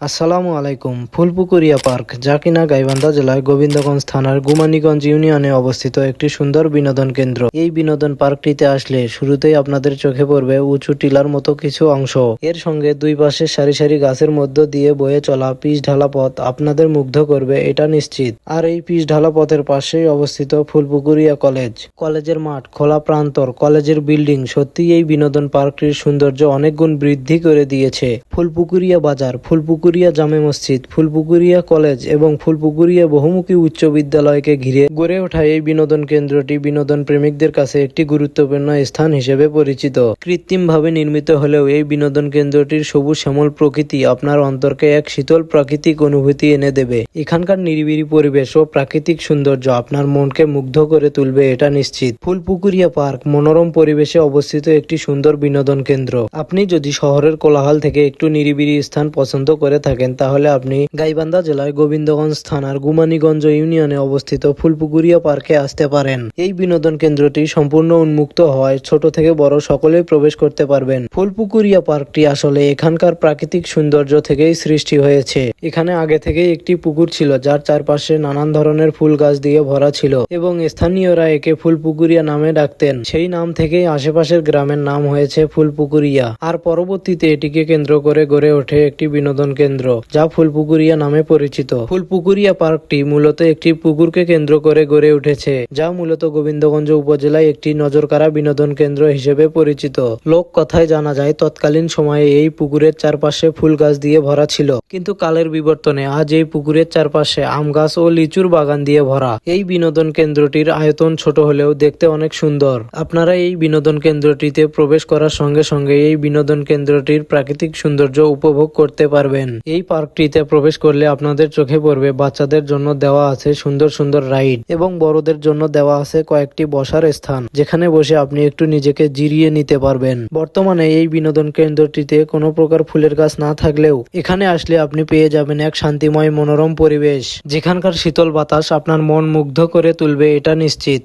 আসসালামু আলাইকুম। ফুলপুকুরিয়া পার্ক, যা কিনা গাইবান্ধা জেলার গোবিন্দগঞ্জ থানার গুমানীগঞ্জ ইউনিয়নে অবস্থিত একটি সুন্দর বিনোদন কেন্দ্র। এই বিনোদন পার্কটিতে আসলে শুরুতেই আপনাদের চোখে পড়বে উঁচু টিলার মতো কিছু অংশ। এর সঙ্গে দুই পাশে সারি সারি গাছের মধ্য দিয়ে বয়ে চলা পিচ ঢালা পথ আপনাদের মুগ্ধ করবে, এটা নিশ্চিত। আর এই পিচ ঢালা পথের পাশেই অবস্থিত ফুলপুকুরিয়া কলেজ। কলেজের মাঠ, খোলা প্রান্তর, কলেজের বিল্ডিং সত্যি এই বিনোদন পার্কটির সৌন্দর্য অনেক গুণ বৃদ্ধি করে দিয়েছে। ফুলপুকুরিয়া বাজার, ফুলপুকুরিয়া জামে মসজিদ, ফুলপুকুরিয়া কলেজ এবং ফুলপুকুরিয়া বহুমুখী উচ্চ বিদ্যালয়কে ঘিরে গড়ে ওঠা এই বিনোদন কেন্দ্রটি বিনোদন প্রেমিকদের কাছে একটি গুরুত্বপূর্ণ স্থান হিসেবে পরিচিত। কৃত্রিমভাবে নির্মিত হলেও এই বিনোদন কেন্দ্রটির সবুজ শ্যামল প্রকৃতি আপনার অন্তরকে এক শীতল প্রাকৃতিক অনুভূতি এনে দেবে। এখানকার নিরিবিলি পরিবেশ ও প্রাকৃতিক সৌন্দর্য আপনার মনকে মুগ্ধ করে তুলবে, এটা নিশ্চিত। ফুলপুকুরিয়া পার্ক মনোরম পরিবেশে অবস্থিত একটি সুন্দর বিনোদন কেন্দ্র। আপনি যদি শহরের কোলাহল থেকে একটু নিরিবিলি স্থান পছন্দ করে থাকেন, তাহলে আপনি গাইবান্ধা জেলার গোবিন্দগঞ্জ থানার গুমানীগঞ্জ ইউনিয়নে অবস্থিত ফুলপুকুরিয়া পার্কে আসতে পারেন। এই বিনোদন কেন্দ্রটি সম্পূর্ণ উন্মুক্ত হওয়ায় ছোট থেকে বড় সকলেই প্রবেশ করতে পারবেন। ফুলপুকুরিয়া পার্কটি আসলে এখানকার প্রাকৃতিক সৌন্দর্য থেকেই সৃষ্টি হয়েছে। এখানে আগে থেকেই একটি পুকুর ছিল, যার চারপাশে নানান ধরনের ফুল গাছ দিয়ে ভরা ছিল এবং স্থানীয়রা একে ফুলপুকুরিয়া নামে ডাকতেন। সেই নাম থেকেই আশেপাশের গ্রামের নাম হয়েছে ফুলপুকুরিয়া। আর পরবর্তীতে এটিকে কেন্দ্র করে গড়ে ওঠে একটি বিনোদন কেন্দ্র, যা ফুলপুকুরিয়া নামে পরিচিত। ফুলপুকুরিয়া পার্কটি মূলত একটি পুকুরকে কেন্দ্র করে গড়ে উঠেছে, যা মূলত গোবিন্দগঞ্জ উপজেলায় একটি নজরকাড়া বিনোদন কেন্দ্র হিসেবে পরিচিত। লোক কথায় জানা যায়, তৎকালীন সময়ে এই পুকুরের চারপাশে ফুল গাছ দিয়ে ভরা ছিল, কিন্তু কালের বিবর্তনে আজ এই পুকুরের চারপাশে আম গাছ ও লিচুর বাগান দিয়ে ভরা। এই বিনোদন কেন্দ্রটির আয়তন ছোট হলেও দেখতে অনেক সুন্দর। আপনারা এই বিনোদন কেন্দ্রটিতে প্রবেশ করার সঙ্গে সঙ্গে এই বিনোদন কেন্দ্রটির প্রাকৃতিক সৌন্দর্য উপভোগ করতে পারবেন। এই পার্কটিতে প্রবেশ করলে আপনাদের চোখে পড়বে বাচ্চাদের জন্য দেওয়া আছে সুন্দর সুন্দর রাইড এবং বড়দের জন্য দেওয়া আছে কয়েকটি বসার স্থান, যেখানে বসে আপনি একটু নিজেকে জিরিয়ে নিতে পারবেন। বর্তমানে এই বিনোদন কেন্দ্রটিতে কোনো প্রকার ফুলের গাছ না থাকলেও এখানে আসলে আপনি পেয়ে যাবেন এক শান্তিময় মনোরম পরিবেশ, যেখানকার শীতল বাতাস আপনার মন মুগ্ধ করে তুলবে, এটা নিশ্চিত।